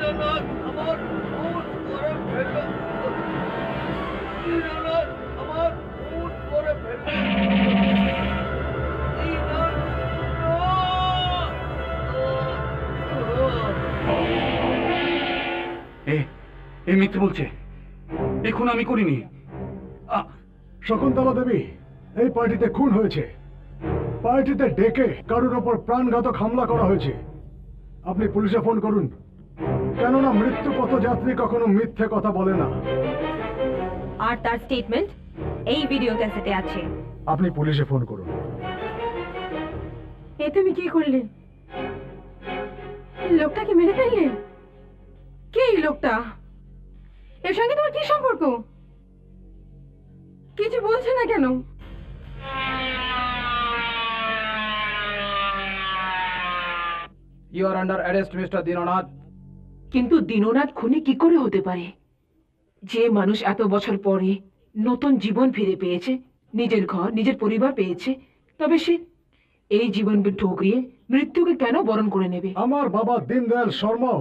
দীননাথ আমার খুন করে ফেলল, দীননাথ আমার খুন করে ফেলল, দীননাথ। এ মিথ্যে বলছে, এ খুন আমি করিনি। শকুন্তলা দেবী, এই পার্টিতে খুন হয়েছে। পার্টিতে ডেকে কারোর ওপর প্রাণঘাতক হামলা করা হয়েছে। আপনি পুলিশে ফোন করুন, কেননা মৃত্যু পথযাত্রী কখনো মিথ্যে কথা বলে না। আর তার স্টেটমেন্ট এই ভিডিও ক্যাসেটে আছে। আপনি পুলিশে ফোন করুন। এ তুমি কি করলে? লোকটাকে মেরে ফেললে? কে এই লোকটা? এর সঙ্গে তোমার কি সম্পর্ক? কিছু বলছে না কেন? You are under arrest, Mr. Dinanath. কিন্তু দীননাথ খুনি কি করে হতে পারে? যে মানুষ এত বছর পরে নতুন জীবন ফিরে পেয়েছে, নিজের ঘর নিজের পরিবার পেয়েছে, তবে সে এই জীবনকে ঠকরিয়ে মৃত্যুকে কেন বরণ করে নেবে? আমার বাবা দীনদয়াল শর্মাও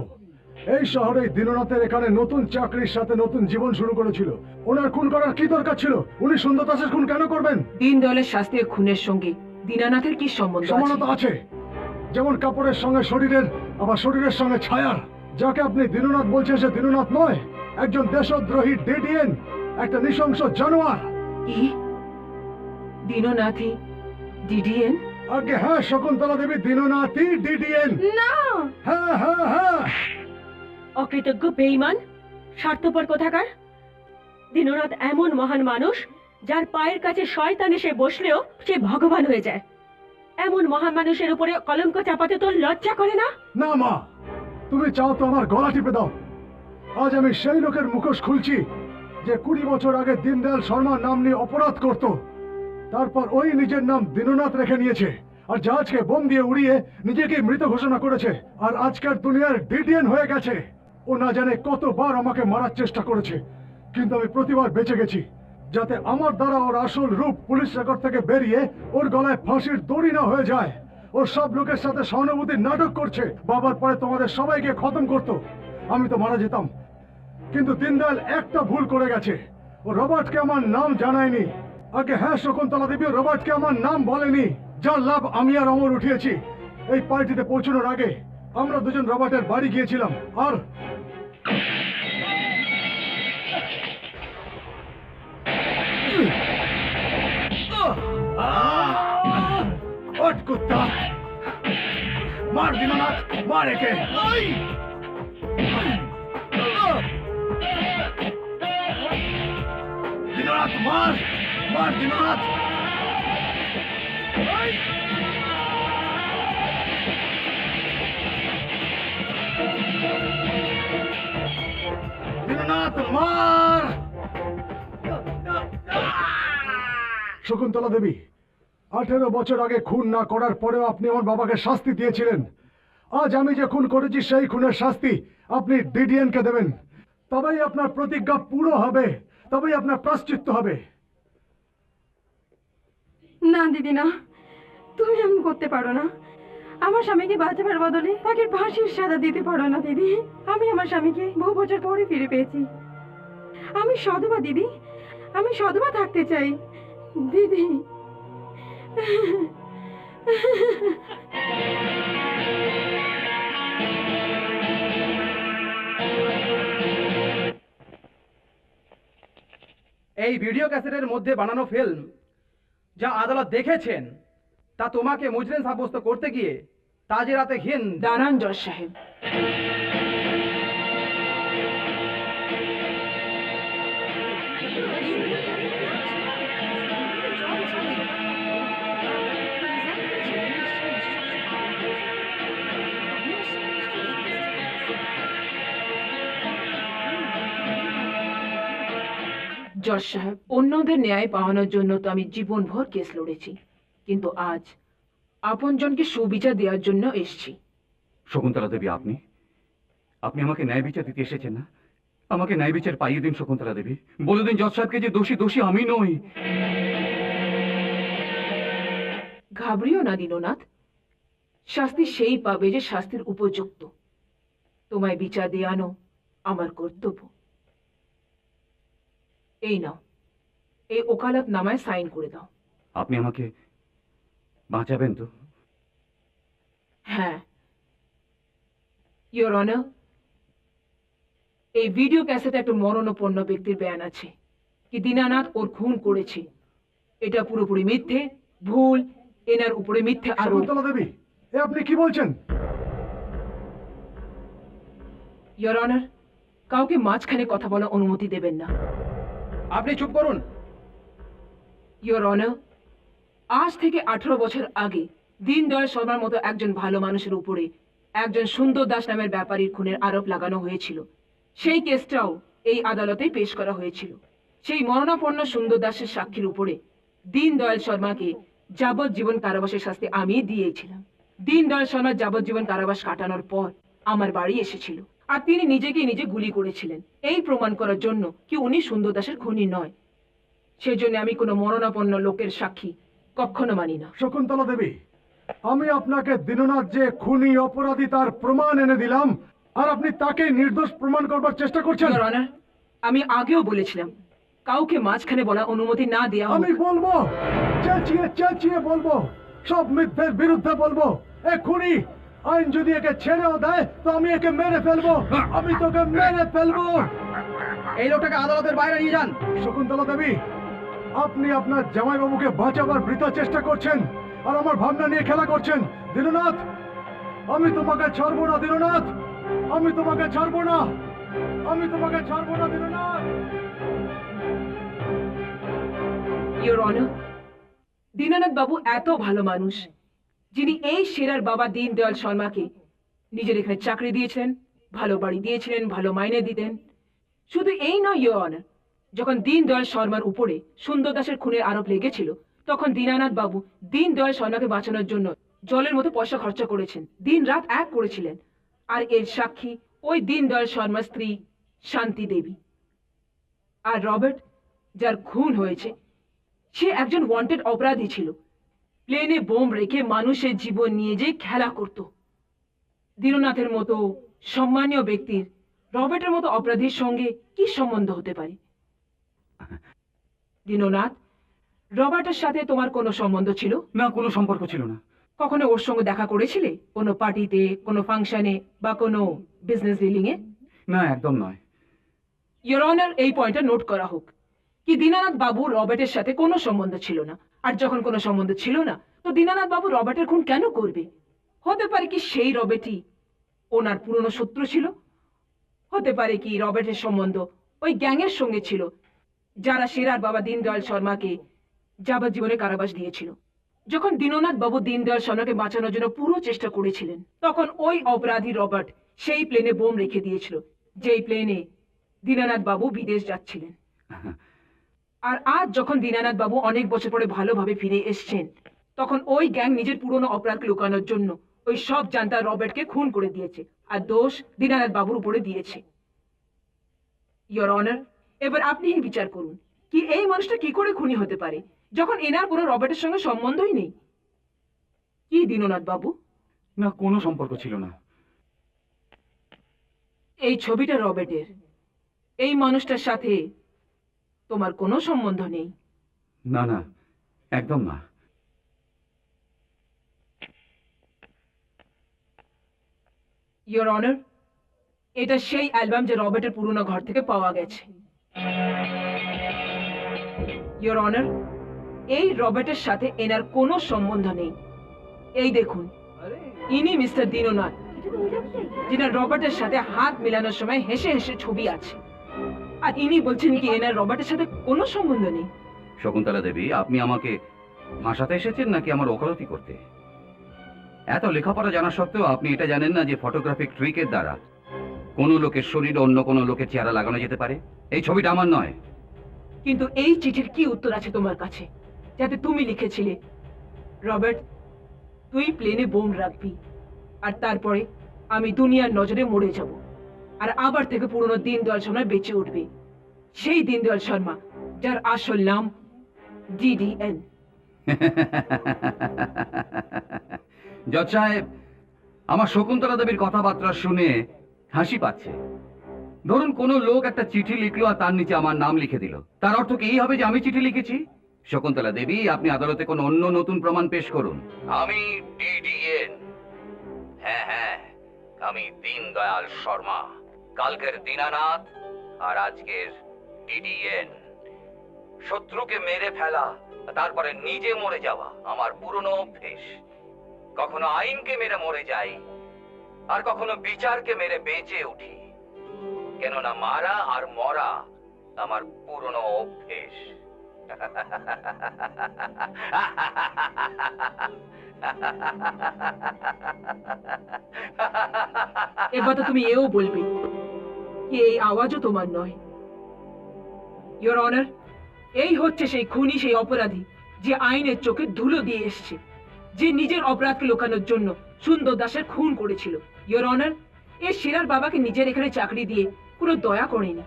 এই শহরে দীননাথের এখানে নতুন চাকরির সাথে নতুন জীবন শুরু করেছিল। ওনার খুন করার কি দরকার ছিল? উনি সুন্দর দাসের খুন কেন করবেন? দীনদয়ালের শাস্তির খুনের সঙ্গে দীনানাথের কি সম্বন্ধ আছে? সমানতা আছে, যেমন কাপড়ের সঙ্গে শরীরের, আবার শরীরের সঙ্গে ছায়ার। যাকে আপনি দীননাথ বলছেন সে দীননাথ নয়, একজন দেশদ্রোহী ডিডিএন, একটা নৃশংস জানোয়ার। কি? দীননাথই ডিডিএন? আগে হ্যাঁ শকুন্তলা দেবী, দীননাথই ডিডিএন। না, হ্যাঁ হ্যাঁ হ্যাঁ। অকৃতজ্ঞ বেঈমান, স্বার্থপর কোথাকার। দীননাথ এমন মহান মানুষ যার পায়ের কাছে শয়তান এসে বসলেও সে ভগবান হয়ে যায়। এমন মহান মানুষের উপরে কলঙ্ক চাপাতে তোর লজ্জা করে না? না মা, তুমি চাও তো আমার গলা টিপে দাও। আজ আমি সেই লোকের মুখোশ খুলছি যে 20 বছর আগে দীনদয়াল শর্মার নাম নিয়ে অপরাধ করত, তারপর ওই নিজের নাম দীননাথ রেখে নিয়েছে, আর জাহাজকে বোম দিয়ে উড়িয়ে নিজেকে মৃত ঘোষণা করেছে, আর আজকের দুনিয়ার ডিডিএন হয়ে গেছে। ও না জানে কতবার আমাকে মারার চেষ্টা করেছে, কিন্তু আমি প্রতিবার বেঁচে গেছি, যাতে আমার দ্বারা ওর আসল রূপ পুলিশ রেকর্ড থেকে বেরিয়ে ওর গলায় ফাঁসির দড়ি না হয়ে যায়। ও সব লোকের সাথে সহানুভূতির নাটক করছে। বাবার পরে তোমাদের সবাইকে খতম করতো, আমি তো মারা যেতাম। কিন্তু দীনদয়াল একটা ভুল করে গেছে, ও রবার্টকে আমার নাম জানায়নি। আগে হ্যাঁ শকুন্তলা দেবী, রবার্টকে আমার নাম বলেনি, যার লাভ আমি আর অমর উঠিয়েছি। এই পার্টিতে পৌঁছানোর আগে আমরা দুজন রবার্টের বাড়ি গিয়েছিলাম, আর ওঠ কুত্তা, মার দীননাথ, মার একে। দীননাথ মার, মার দীননাথ। দীননাথ মার। শকুন্তলা দেবী, 18 বছর আগে খুন না করার পরেও আপনি আমার বাবাকে শাস্তি দিয়েছিলেন। আজ আমি যে খুন করেছি সেই খুনের শাস্তি আপনি ডিডিএনকে দেবেন, তবেই আপনার প্রতিজ্ঞা পুরো হবে, তবেই আপনার প্রায়শ্চিত্ত হবে। না দিদি, না, তুমি এমন করতে পারো না। আমার স্বামীকে বাঁচাবার বদলে তাকে ফাঁসির সাজা দিতে পারো না দিদি। আমি আমার স্বামীকে বহু বছর পরে ফিরে পেয়েছি। আমি সধবা দিদি, আমি সধবা থাকতে চাই দিদি। এই ভিডিও ক্যাসেটের মধ্যে বানানো ফিল্ম যা আদালত দেখেছেন তা তোমাকে মুজরিম সাব্যস্ত করতে গিয়ে তাজেরাতে হিন্দ। দাঁড়ান জজ সাহেব, জজ সাহেব, অন্যদের ন্যায় পাওয়ানোর জন্য তো আমি জীবনভর কেস লড়েছি, কিন্তু আজ আপনজনকে সুবিচার দেওয়ার জন্য এসেছি। শকুন্তলা দেবী, আপনি আপনি আমাকে ন্যায় বিচার দিতে এসেছেন না? আমাকে ন্যায় বিচার পাইয়ে দিন শকুন্তলা দেবী। বলে দিন জজ সাহেবকে যে দোষী দোষী আমি নই। ঘাবড়িও না দীননাথ, শাস্তি সেই পাবে যে শাস্তির উপযুক্ত। তোমায় বিচার দেওয়ানো আমার কর্তব্য। এই নাও, এই ওকালত নামায় সাইন করে দাও। আপনি আমাকে বাঁচাবেন তো? হ্যাঁ, ইয়োর অনার, এই ভিডিও ক্যাসেটে একটা মরণাপন্ন ব্যক্তির বয়ান আছে কি দীনানাথ ওর খুন করেছে। এটা পুরোপুরি মিথ্যে, ভুল, এনার উপরে মিথ্যে আরোপ। শকুন্তলা দেবী, এ আপনি কি বলছেন? ইয়োর অনার, কাউকে মাঝখানে কথা বলার অনুমতি দেবেন না। আপনি চুপ করুন। ইয়োর অনার, আজ থেকে 18 বছর আগে দীনদয়াল শর্মার মতো একজন ভালো মানুষের উপরে একজন সুন্দর দাস নামের ব্যাপারীর খুনের আরোপ লাগানো হয়েছিল। সেই কেসটাও এই আদালতেই পেশ করা হয়েছিল। সেই মরণাপন্ন সুন্দর দাসের সাক্ষীর উপরে দীনদয়াল শর্মাকে যাবজ্জীবন কারাবাসের শাস্তি আমি দিয়েছিলাম। দীনদয়াল শর্মা যাবজ্জীবন কারাবাস কাটানোর পর আমার বাড়ি এসেছিল আর তিনি নিজেকে নিজে গুলি করেছিলেন, এই প্রমাণ করার জন্য কি উনি সুন্দর দাসের খুনি নয়। সেজন্য আমি কোনো মরণাপন্ন লোকের সাক্ষী কখনো মানি না। শকুন্তলা দেবী, আমি আপনাকে দীননাথ যে খুনি অপরাধী তার প্রমাণ এনে দিলাম, আর আপনি তাকে নির্দোষ প্রমাণ করবার চেষ্টা করছেন। ইয়োর অনার, আমি আগেও বলেছিলাম কাউকে মাঝখানে বলার অনুমতি না দেওয়া হোক। আমি বলবো, চেঁচিয়ে চেঁচিয়ে বলবো, সব মিথ্যের বিরুদ্ধে বলবো। এ খুনি, আইন যদি একে ছেড়েও দেয় তো আমি একে মেরে ফেলবো, আমি তোকে মেরে ফেলবো। এই লোকটাকে আদালতের বাইরে নিয়ে যান। শকুন্তলা দেবী, আপনি আপনার জামাইবাবুকে বাঁচাবার বৃথা চেষ্টা করছেন আর আমার ভাবনা নিয়ে খেলা করছেন। দীননাথ, আমি তোমাকে ছাড়বো না। দীননাথ, আমি তোমাকে ছাড়বো না। আমি তোমাকে ছাড়বো না দীননাথ। ইয়োর অনার, দীনানাথ বাবু এত ভালো মানুষ যিনি এই সেরার বাবা দীনদয়াল শর্মাকে নিজের এখানে চাকরি দিয়েছিলেন, ভালো বাড়ি দিয়েছিলেন, ভালো মাইনে দিতেন। শুধু এই নয় ইয়োর অনার, যখন দীনদয়াল শর্মার উপরে সুন্দর দাসের খুনের আরোপ লেগেছিল তখন দীনানাথ বাবু দীনদয়াল শর্মাকে বাঁচানোর জন্য জলের মতো পয়সা খরচা করেছেন, দিন রাত এক করেছিলেন। আর এর সাক্ষী ওই দীনদয়াল শর্মার স্ত্রী শান্তি দেবী। আর রবার্ট, যার খুন হয়েছে, সে একজন ওয়ান্টেড অপরাধী ছিল। প্লেনে বোম রেখে মানুষের জীবন নিয়ে যে খেলা করত। দীননাথের মতো সম্মানীয় ব্যক্তির রবার্টের মতো অপরাধীর সঙ্গে কি সম্বন্ধ হতে পারে? দীননাথ, রবার্টের সাথে তোমার কোনো সম্বন্ধ ছিল? না, কোনো সম্পর্ক ছিল না। কখনো ওর সঙ্গে দেখা করেছিলে? কোনো পার্টিতে, কোনো ফাংশনে বা কোনো বিজনেস ডিলিং এ? না, একদম নয়। ইয়োর অনার, এই পয়েন্টটা নোট করা হোক কি দীনানাথ বাবু রবার্টের সাথে কোনো সম্বন্ধ ছিল না। আর যখন কোনো সম্বন্ধ ছিল না তো দীনানাথ বাবু রবার্টের খুন কেন করবে? হতে পারে কি সেই রবার্টই ওনার পুরনো শত্রু ছিল? হতে পারে কি রবার্টের সম্বন্ধ ওই গ্যাংয়ের সঙ্গে ছিল যারা সেরার বাবা দীনদয়াল শর্মাকে যাবজ্জীবনে কারাবাস দিয়েছিল। যখন দীননাথ বাবু দীনদয়াল শর্মাকে বাঁচানোর জন্য পুরো চেষ্টা করেছিলেন তখন ওই অপরাধী রবার্ট সেই প্লেনে বোম রেখে দিয়েছিল যেই প্লেনে দীনানাথ বাবু বিদেশ যাচ্ছিলেন। আর আজ যখন দীনানাথ বাবু অনেক বছর পরে ভালোভাবে ফিরে এসছেন তখন ওই গ্যাং নিজের পুরনো অপরাধকে লুকানোর জন্য ওই সব জান্তা রবার্টকে খুন করে দিয়েছে আর দোষ দীনানাথ বাবুর উপরে দিয়েছে। ইয়োর অনার, এবার আপনিই বিচার করুন কি এই মানুষটা কি করে খুনি হতে পারে যখন এনার কোনো রবার্টের সঙ্গে সম্বন্ধই নেই। কি দীননাথ বাবু? না, কোনো সম্পর্ক ছিল না। এই ছবিটা রবার্টের। এই মানুষটার সাথে তোমার কোনো সম্বন্ধ নেই? না না, একদম না। ইয়োর অনার, এটা সেই অ্যালবাম যে রবার্টের পুরনো ঘর থেকে পাওয়া গেছে। ইয়োর অনার, এই রবার্টের সাথে এনার কোনো সম্বন্ধ নেই। এই দেখুন, ইনি মিস্টার দীননাথ, যিনি রবার্টের সাথে হাত মেলানোর সময় হেসে হেসে ছবি আছে। আর ইনি বলছেন কি এনার রবার্টের সাথে কোনো সম্বন্ধ নেই। শকুন্তলা দেবী, আপনি আমাকে ফাঁসাতে এসেছেন নাকি আমার ওকালতি করতে? এত লেখাপড়া জানা সত্ত্বেও আপনি এটা জানেন না যে ফটোগ্রাফিক ট্রিকের দ্বারা কোনো লোকের শরীর অন্য কোনো লোকের চেহারা লাগানো যেতে পারে? এই ছবিটা আমার নয়। কিন্তু এই চিঠির কি উত্তর আছে তোমার কাছে যাতে তুমি লিখেছিলে রবার্ট, তুই প্লেনে বোম রাখবি আর তারপরে আমি দুনিয়ার নজরে মরে যাব আর আবার থেকে পুরনো দীনদয়াল শর্মা বেঁচে উঠবে, সেই দীনদয়াল শর্মা যার আসল নাম DDN। জজ সাহেব, আমার শকুন্তলা দেবীর কথাবার্তা শুনে হাসি পাচ্ছে। ধরুন কোনো লোক একটা চিঠি লিখলো আর তার নিচে আমার নাম লিখে দিল, তার অর্থ কি এই হবে যে আমি চিঠি লিখেছি? শকুন্তলা দেবী, আপনি আদালতে কোনো অন্য নতুন প্রমাণ পেশ করুন। আমি ডিডিএন। হ্যাঁ হ্যাঁ, আমি দীনদয়াল শর্মা, কালকের দীনানাথ আর আজকের ডিডিএন। শত্রুকে মেরে ফেলা তারপরে নিজে মরে যাওয়া আমার পুরনো অভ্যেস। কখনো আইনকে মেরে মরে যাই, আর কখনো বিচারকে মেরে বেঁচে উঠি। কেননা মারা আর মরা আমার পুরনো অভ্যেস। এবার তো তুমি এও বলবে কি এই আওয়াজও তোমার নয়। ইওর অনার, এই হচ্ছে সেই খুনি, সেই অপরাধী যে আইনের চোখে ধুলো দিয়ে এসছে, যে নিজের অপরাধকে লুকানোর জন্য সুন্দর দাসের খুন করেছিল। ইওর অনার, এই শিরার বাবাকে নিজের এখানে চাকরি দিয়ে কোনো দয়া করেনি,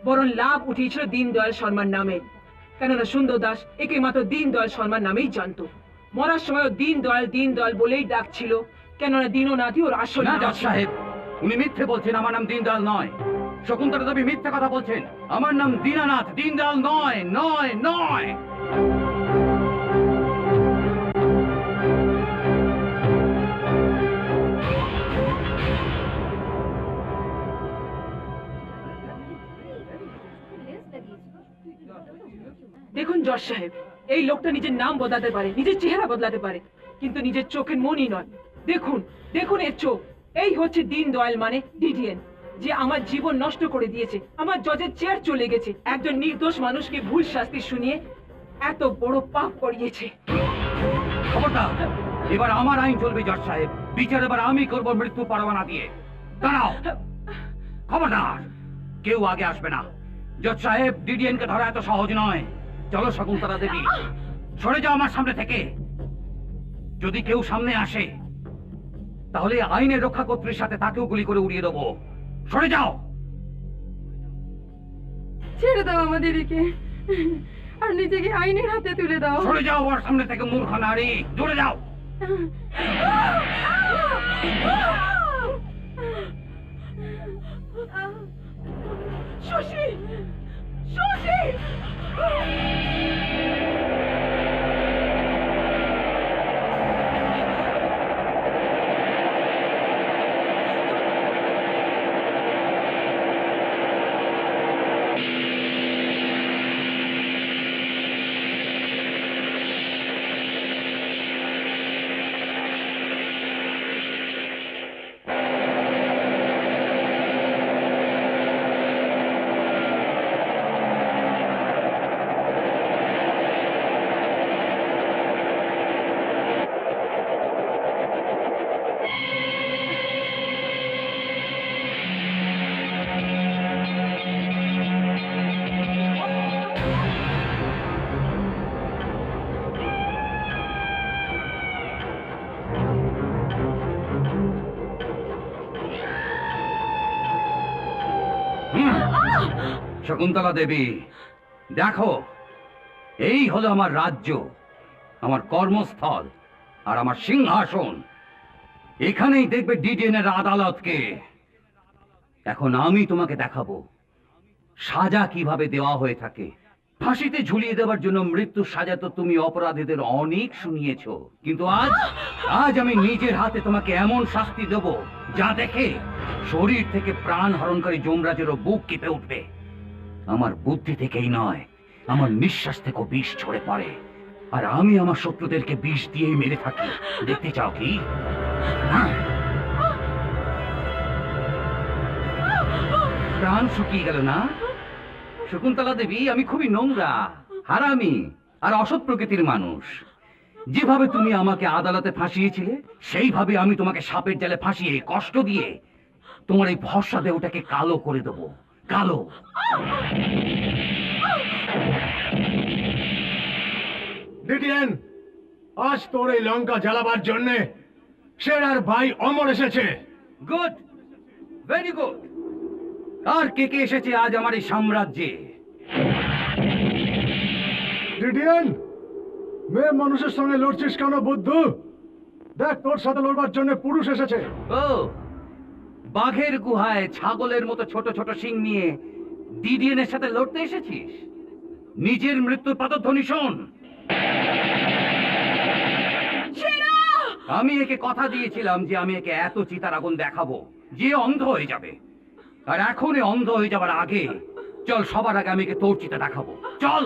বরং লাভ উঠিয়েছিল দীনদয়াল শর্মার নামে। কেননা সুন্দর দাস একে মাত্র দীনদয়াল শর্মার নামেই জানতো। মরার সময় দীনদয়াল দীনদয়াল বলেই ডাকছিল, কেননা দীননাথই ওর আসল না নাম জজ ছিল। সাহেব, উনি মিথ্যে বলছেন, আমার নাম দীনদয়াল নয়। শকুন্তলা দেবী মিথ্যে কথা বলছেন, আমার নাম দীনানাথ, দীনদয়াল নয় নয় নয়। দেখুন জজ সাহেব, এই লোকটা নিজের নাম বদলাতে পারে, নিজের চেহারা বদলাতে পারে, কিন্তু নিজের চোখের মনই নয়। দেখুন দেখুন এর চোখ। এই হচ্ছে দীনদয়াল মানে ডিডিএন, যে আমার জীবন নষ্ট করে দিয়েছে, আমার জজের চেয়ার চলে গেছে, একজন নির্দোষ মানুষকে ভুল শাস্তি শুনিয়ে এত বড় পাপ করিয়েছে। খবরদার, এবার আমার আইন চলবে জজ সাহেব, বিচার এবার আমি করব মৃত্যু পরোয়ানা দিয়ে। দাঁড়াও, খবরদার, কেউ আগে আসবে না। জজ সাহেব, ডিডিএন কে ধরা এত সহজ নয়। চলো শকুন্তলা দেবী, সরে যাও আমার সামনে থেকে। যদি কেউ সামনে আসে তাহলে আইনের রক্ষাকর্ত্রীর সাথে তাকেও গুলি করে উড়িয়ে দেবো। সরে যাও। ছেড়ে দাও আমাদেরকে, আর নিজেকে আইনের হাতে তুলে দাও। সরে যাও ওর সামনে থেকে, মূর্খ নারী, দূরে যাও। শশী, শশী! শকুন্তলা দেবী, দেখো, এই হলো আমার রাজ্য, আমার কর্মস্থল আর আমার সিংহাসন। এখানেই দেখবে ডিডিএন এর আদালতকে। এখন আমি তোমাকে দেখাবো সাজা কিভাবে দেওয়া হয়ে থাকে। ফাঁসিতে ঝুলিয়ে দেওয়ার জন্য মৃত্যুর সাজা তো তুমি অপরাধীদের অনেক শুনিয়েছো, কিন্তু আজ আমি নিজের হাতে তোমাকে এমন শাস্তি দেব যা দেখে শরীর থেকে প্রাণ হরণকারী যমরাজেরও বুক কেঁপে উঠবে। আমার বুদ্ধি থেকেই নয়, আমার নিঃশ্বাস থেকেও বিষ ছড়ে পড়ে, আর আমি আমার শত্রুদেরকে বিষ দিয়েই মেরে থাকি। দেখতে চাও কি? হ্যাঁ। প্রাণ শুকিয়ে গেল না শকুন্তলা দেবী? আমি খুবই নোংরা, হারামি আর অসৎ প্রকৃতির মানুষ। যেভাবে তুমি আমাকে আদালতে ফাঁসিয়েছিলে, সেইভাবে আমি তোমাকে সাপের জালে ফাঁসিয়ে কষ্ট দিয়ে তোমার এই ভরসা দেহটাকে কালো করে দেবো। কালো। ডিডিএন, আজ তোর এই লঙ্কা জ্বালাবার জন্যে সেরার ভাই অমর এসেছে। Good, very good. আর কে কে এসেছে আজ আমার এই সাম্রাজ্যে? ডিডিএন, মেয়ে মানুষের সঙ্গে লড়ছিস কেন বুদ্ধু? দেখ, তোর সাথে লড়বার জন্য পুরুষ এসেছে। ও বাঘের গুহায় ছাগলের মতো ছোট ছোট শিং নিয়ে ডিডিএনের সাথে লড়তে এসেছিস? নিজের মৃত্যুর পাদধ্বনি শোন। আমি একে কথা দিয়েছিলাম যে আমি একে এত চিতার আগুন দেখাবো যে অন্ধ হয়ে যাবে, আর এখন এ অন্ধ হয়ে যাবার আগে চল সবার আগে আমি একে তোর চিতা দেখাবো। চল।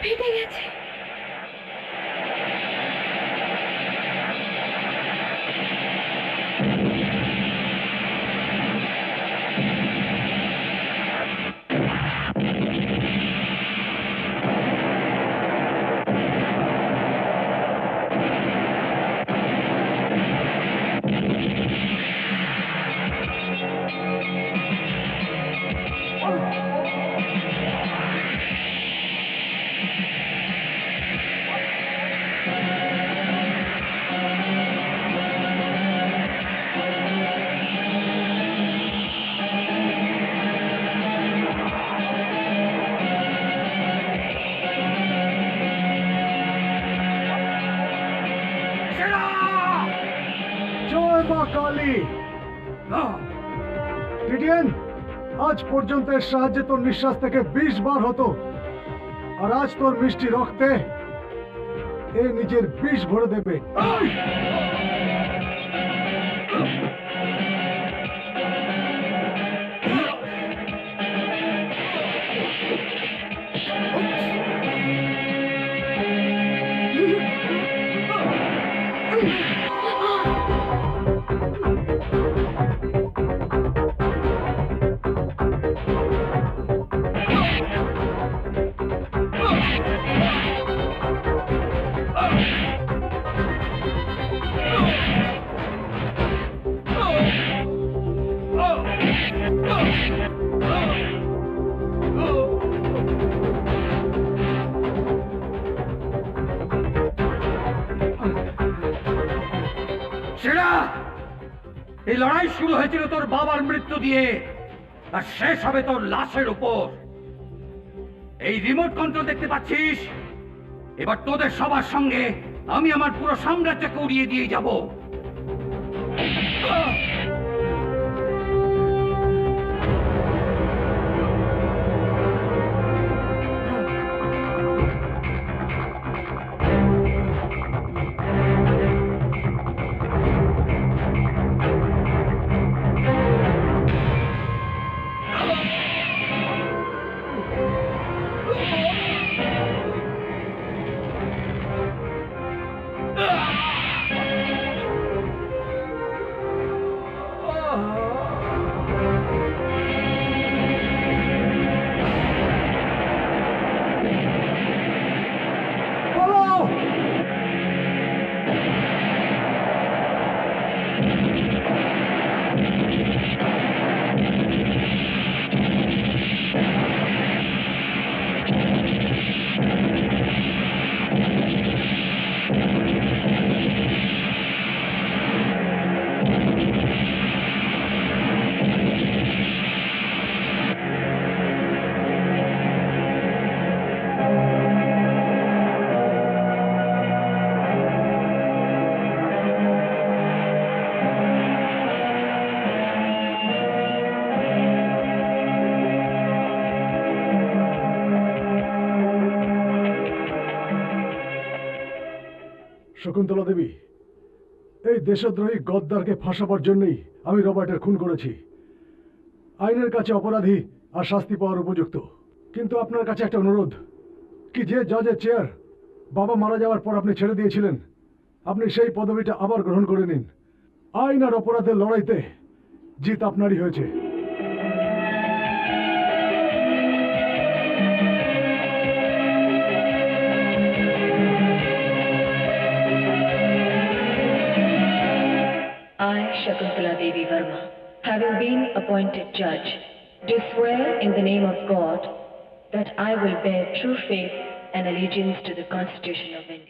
ফেটে গেছে। জয় মা কালী। ডিডিএন, আজ পর্যন্ত এর সাহায্যে তোর নিঃশ্বাস থেকে 20 বার হতো, আর আজ তোর মিষ্টি রক্তে এ নিজের বিষ ভরে দেবে। সেরা, এই লড়াই শুরু হয়েছিল তোর বাবার মৃত্যু দিয়ে, আর শেষ হবে তোর লাশের উপর। এই রিমোট কন্ট্রোল দেখতে পাচ্ছিস? এবার তোদের সবার সঙ্গে আমি আমার পুরো সাম্রাজ্যকে উড়িয়ে দিয়ে যাব। পালাও! শকুন্তলা দেবী, এই দেশদ্রোহী গদ্দারকে ফাঁসাবার জন্যই আমি রবার্টের খুন করেছি। আইনের কাছে অপরাধী আর শাস্তি পাওয়ার উপযুক্ত। কিন্তু আপনার কাছে একটা অনুরোধ, কি যে জজের চেয়ার বাবা মারা যাওয়ার পর আপনি ছেড়ে দিয়েছিলেন, আপনি সেই পদবিটা আবার গ্রহণ করে নিন। আইন আর অপরাধের লড়াইতে জিত আপনারই হয়েছে। I, Shakuntala Devi Verma, having been appointed judge, do swear in the name of God that I will bear true faith and allegiance to the Constitution of India.